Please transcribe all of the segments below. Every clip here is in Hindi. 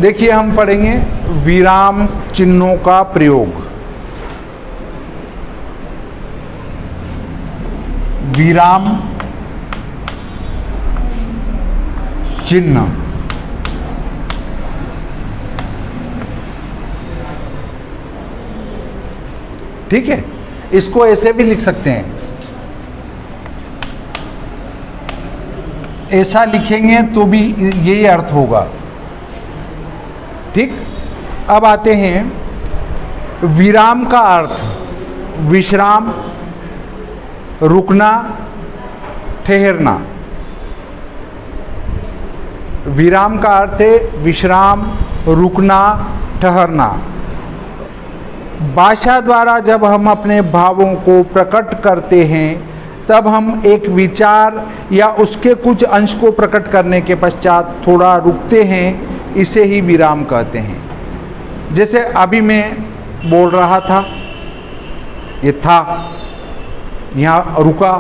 देखिए हम पढ़ेंगे विराम चिन्हों का प्रयोग। विराम चिन्ह, ठीक है। इसको ऐसे भी लिख सकते हैं, ऐसा लिखेंगे तो भी यही अर्थ होगा, ठीक। अब आते हैं विराम का अर्थ, विश्राम, रुकना, ठहरना। विराम का अर्थ है विश्राम, रुकना, ठहरना। भाषा द्वारा जब हम अपने भावों को प्रकट करते हैं तब हम एक विचार या उसके कुछ अंश को प्रकट करने के पश्चात थोड़ा रुकते हैं, इसे ही विराम कहते हैं। जैसे अभी मैं बोल रहा था, ये था, यहाँ रुका,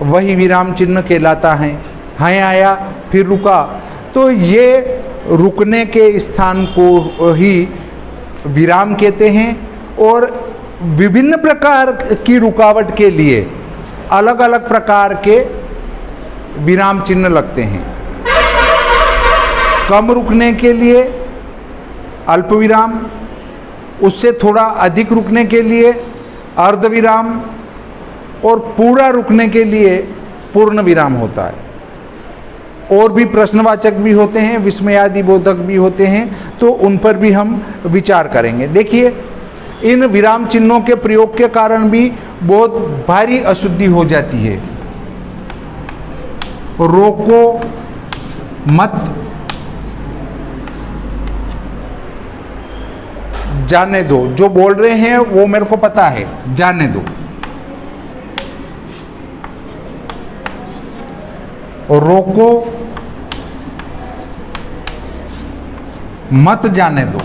वही विराम चिन्ह कहलाता है। हाँ आया, फिर रुका, तो ये रुकने के स्थान को ही विराम कहते हैं। और विभिन्न प्रकार की रुकावट के लिए अलग अलग प्रकार के विराम चिन्ह लगते हैं। कम रुकने के लिए अल्प विराम, उससे थोड़ा अधिक रुकने के लिए अर्ध विराम, और पूरा रुकने के लिए पूर्ण विराम होता है। और भी प्रश्नवाचक भी होते हैं, विस्मयादि बोधक भी होते हैं, तो उन पर भी हम विचार करेंगे। देखिए, इन विराम चिन्हों के प्रयोग के कारण भी बहुत भारी अशुद्धि हो जाती है। रोको मत, जाने दो, जो बोल रहे हैं वो मेरे को पता है, जाने दो। रोको मत, जाने दो।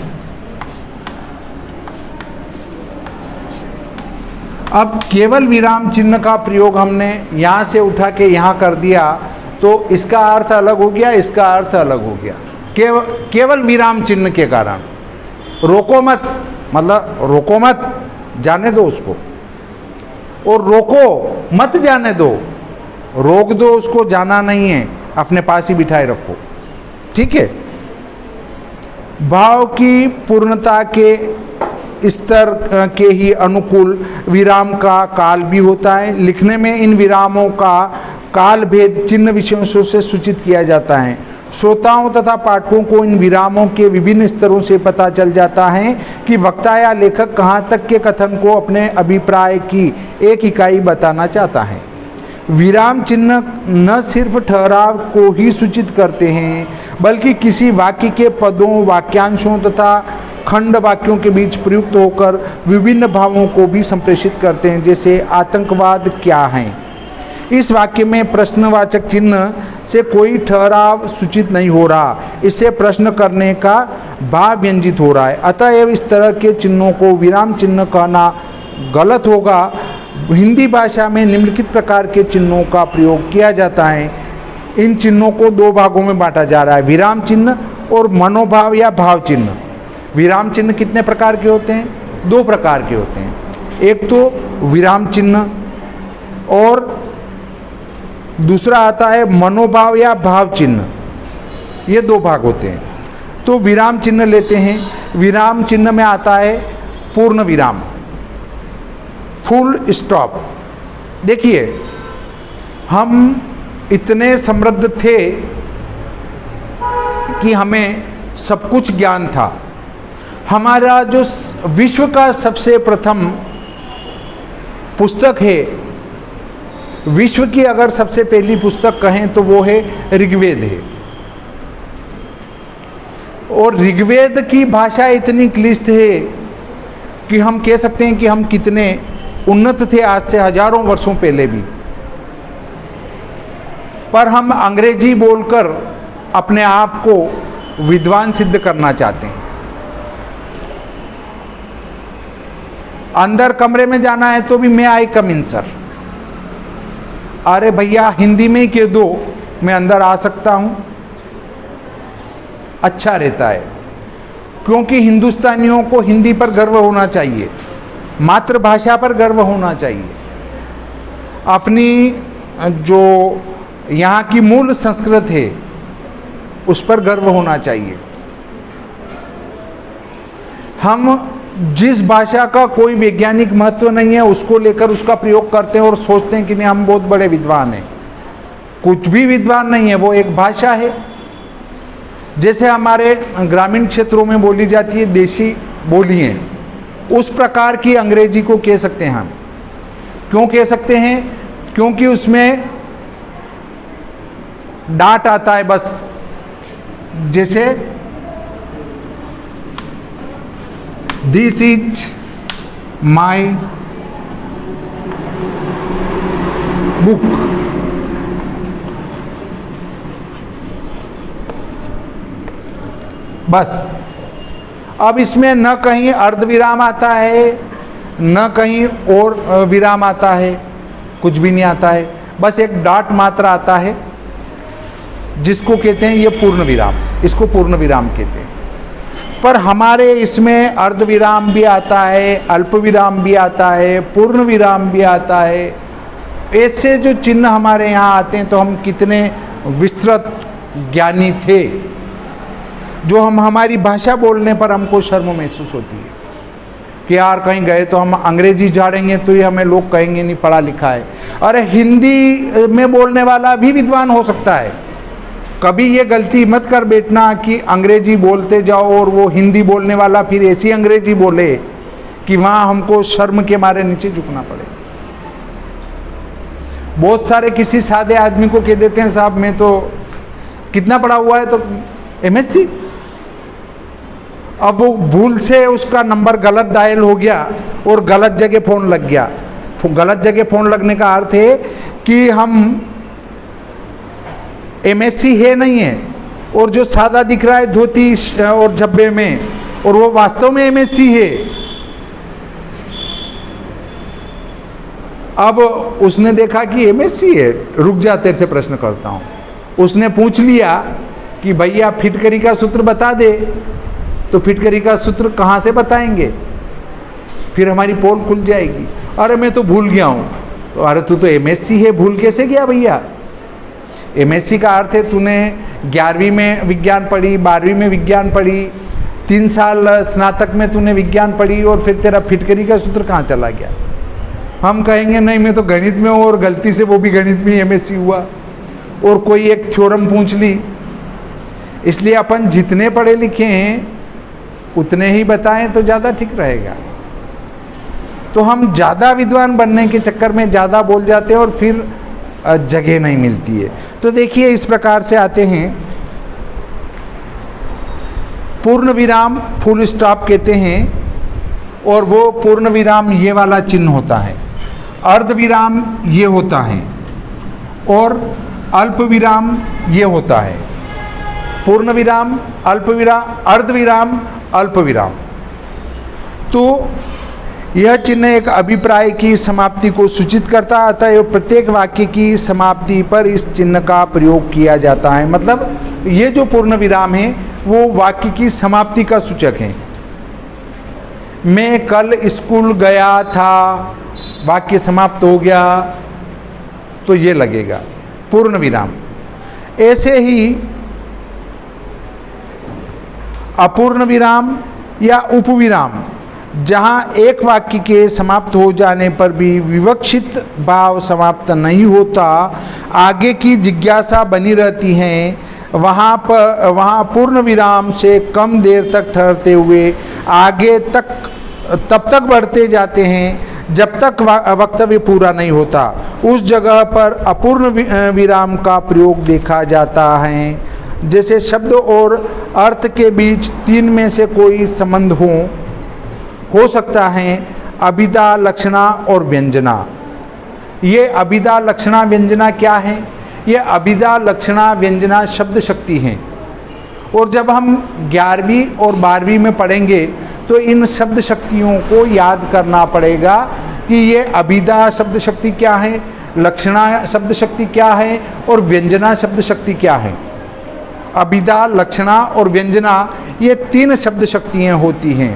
अब केवल विराम चिन्ह का प्रयोग हमने यहां से उठा के यहां कर दिया तो इसका अर्थ अलग हो गया, इसका अर्थ अलग हो गया, केवल विराम चिन्ह के कारण। रोको मत मतलब रोको मत, जाने दो उसको, और रोको मत, जाने दो, रोक दो उसको, जाना नहीं है, अपने पास ही बिठाए रखो, ठीक है। भाव की पूर्णता के स्तर के ही अनुकूल विराम का काल भी होता है। लिखने में इन विरामों का काल भेद चिन्ह विशेषों से सूचित किया जाता है। श्रोताओं तथा पाठकों को इन विरामों के विभिन्न स्तरों से पता चल जाता है कि वक्ता या लेखक कहाँ तक के कथन को अपने अभिप्राय की एक इकाई बताना चाहता है। विराम चिन्ह न सिर्फ ठहराव को ही सूचित करते हैं, बल्कि किसी वाक्य के पदों, वाक्यांशों तथा खंड वाक्यों के बीच प्रयुक्त होकर विभिन्न भावों को भी संप्रेषित करते हैं। जैसे आतंकवाद क्या है, इस वाक्य में प्रश्नवाचक चिन्ह से कोई ठहराव सूचित नहीं हो रहा, इससे प्रश्न करने का भाव व्यंजित हो रहा है। अतएव इस तरह के चिन्हों को विराम चिन्ह कहना गलत होगा। हिंदी भाषा में निम्नलिखित प्रकार के चिन्हों का प्रयोग किया जाता है। इन चिन्हों को दो भागों में बांटा जा रहा है, विराम चिन्ह और मनोभाव या भाव चिन्ह। विराम चिन्ह कितने प्रकार के होते हैं? दो प्रकार के होते हैं। एक तो विराम चिन्ह और दूसरा आता है मनोभाव या भाव चिन्ह। ये दो भाग होते हैं। तो विराम चिन्ह लेते हैं। विराम चिन्ह में आता है पूर्ण विराम, फुल स्टॉप। देखिए, हम इतने समृद्ध थे कि हमें सब कुछ ज्ञान था। हमारा जो विश्व का सबसे प्रथम पुस्तक है, विश्व की अगर सबसे पहली पुस्तक कहें तो वो है ऋग्वेद है। और ऋग्वेद की भाषा इतनी क्लिष्ट है कि हम कह सकते हैं कि हम कितने उन्नत थे आज से हजारों वर्षों पहले भी। पर हम अंग्रेजी बोलकर अपने आप को विद्वान सिद्ध करना चाहते हैं। अंदर कमरे में जाना है तो भी मैं आई कम इन सर, अरे भैया हिंदी में ही कह दो, मैं अंदर आ सकता हूं। अच्छा रहता है, क्योंकि हिंदुस्तानियों को हिंदी पर गर्व होना चाहिए, मातृभाषा पर गर्व होना चाहिए, अपनी जो यहाँ की मूल संस्कृत है उस पर गर्व होना चाहिए। हम जिस भाषा का कोई वैज्ञानिक महत्व नहीं है उसको लेकर उसका प्रयोग करते हैं और सोचते हैं कि नहीं हम बहुत बड़े विद्वान हैं। कुछ भी विद्वान नहीं है, वो एक भाषा है। जैसे हमारे ग्रामीण क्षेत्रों में बोली जाती है देशी बोली है, उस प्रकार की अंग्रेजी को कह सकते हैं हम। क्यों कह सकते हैं? क्योंकि उसमें डांट आता है बस। जैसे दिस इज माई बुक, बस। अब इसमें न कहीं अर्धविराम आता है न कहीं और विराम आता है, कुछ भी नहीं आता है, बस एक डॉट मात्र आता है जिसको कहते हैं ये पूर्ण विराम, इसको पूर्ण विराम कहते हैं। पर हमारे इसमें अर्धविराम भी आता है, अल्प विराम भी आता है, पूर्ण विराम भी आता है। ऐसे जो चिन्ह हमारे यहाँ आते हैं तो हम कितने विस्तृत ज्ञानी थे, जो हम हमारी भाषा बोलने पर हमको शर्म महसूस होती है कि यार कहीं गए तो हम अंग्रेजी झाड़ेंगे तो ये हमें लोग कहेंगे नहीं पढ़ा लिखा है। अरे हिंदी में बोलने वाला भी विद्वान हो सकता है। कभी ये गलती मत कर बैठना कि अंग्रेजी बोलते जाओ और वो हिंदी बोलने वाला फिर ऐसी अंग्रेजी बोले कि वहाँ हमको शर्म के मारे नीचे झुकना पड़े। बहुत सारे किसी सादे आदमी को कह देते हैं साहब मैं तो कितना पढ़ा हुआ है, तो एमएससी। अब वो भूल से उसका नंबर गलत डायल हो गया और गलत जगह फ़ोन लग गया। गलत जगह फ़ोन लगने का अर्थ है कि हम एमएससी है नहीं है, और जो सादा दिख रहा है धोती और झब्बे में, और वो वास्तव में एमएससी है। अब उसने देखा कि एमएससी है, रुक जा तेरे से प्रश्न करता हूँ। उसने पूछ लिया कि भैया फिटकरी का सूत्र बता दे, तो फिटकरी का सूत्र कहाँ से बताएंगे? फिर हमारी पोल खुल जाएगी। अरे मैं तो भूल गया हूँ। तो अरे तू तो एमएससी है, भूल कैसे गया भैया? एमएससी का अर्थ है तूने 11वीं में विज्ञान पढ़ी, 12वीं में विज्ञान पढ़ी, 3 साल स्नातक में तूने विज्ञान पढ़ी, और फिर तेरा फिटकरी का सूत्र कहाँ चला गया? हम कहेंगे नहीं मैं तो गणित में हूँ, और गलती से वो भी गणित में एमएससी हुआ, और कोई एक थ्योरम पूछ ली। इसलिए अपन जितने पढ़े लिखे हैं उतने ही बताएं तो ज़्यादा ठीक रहेगा। तो हम ज़्यादा विद्वान बनने के चक्कर में ज़्यादा बोल जाते हैं और फिर जगह नहीं मिलती है। तो देखिए इस प्रकार से आते हैं। पूर्ण विराम फुल स्टॉप कहते हैं, और वो पूर्ण विराम ये वाला चिन्ह होता है। अर्ध विराम ये होता है, और अल्प विराम ये होता है। पूर्ण विराम, अल्प विराम, अर्ध विराम, अल्प विराम। तो यह चिन्ह एक अभिप्राय की समाप्ति को सूचित करता है, अतः प्रत्येक वाक्य की समाप्ति पर इस चिन्ह का प्रयोग किया जाता है। मतलब ये जो पूर्ण विराम है वो वाक्य की समाप्ति का सूचक है। मैं कल स्कूल गया था, वाक्य समाप्त हो गया तो ये लगेगा पूर्ण विराम। ऐसे ही अपूर्ण विराम या उपविराम, जहाँ एक वाक्य के समाप्त हो जाने पर भी विवक्षित भाव समाप्त नहीं होता, आगे की जिज्ञासा बनी रहती है, वहाँ पूर्ण विराम से कम देर तक ठहरते हुए आगे तक तब तक बढ़ते जाते हैं जब तक वक्तव्य पूरा नहीं होता। उस जगह पर अपूर्ण विराम का प्रयोग देखा जाता है। जैसे शब्द और अर्थ के बीच 3 में से कोई संबंध हो सकता है अभिधा, लक्षणा और व्यंजना। ये अभिधा, लक्षणा, व्यंजना क्या है? ये अभिधा, लक्षणा, व्यंजना शब्द शक्ति हैं, और जब हम 11वीं और 12वीं में पढ़ेंगे तो इन शब्द शक्तियों को याद करना पड़ेगा कि ये अभिधा शब्द शक्ति क्या है, लक्षणा शब्द शक्ति क्या है, और व्यंजना शब्द शक्ति क्या है। अभिधा, लक्षणा और व्यंजना, ये 3 शब्द शक्तियाँ होती हैं।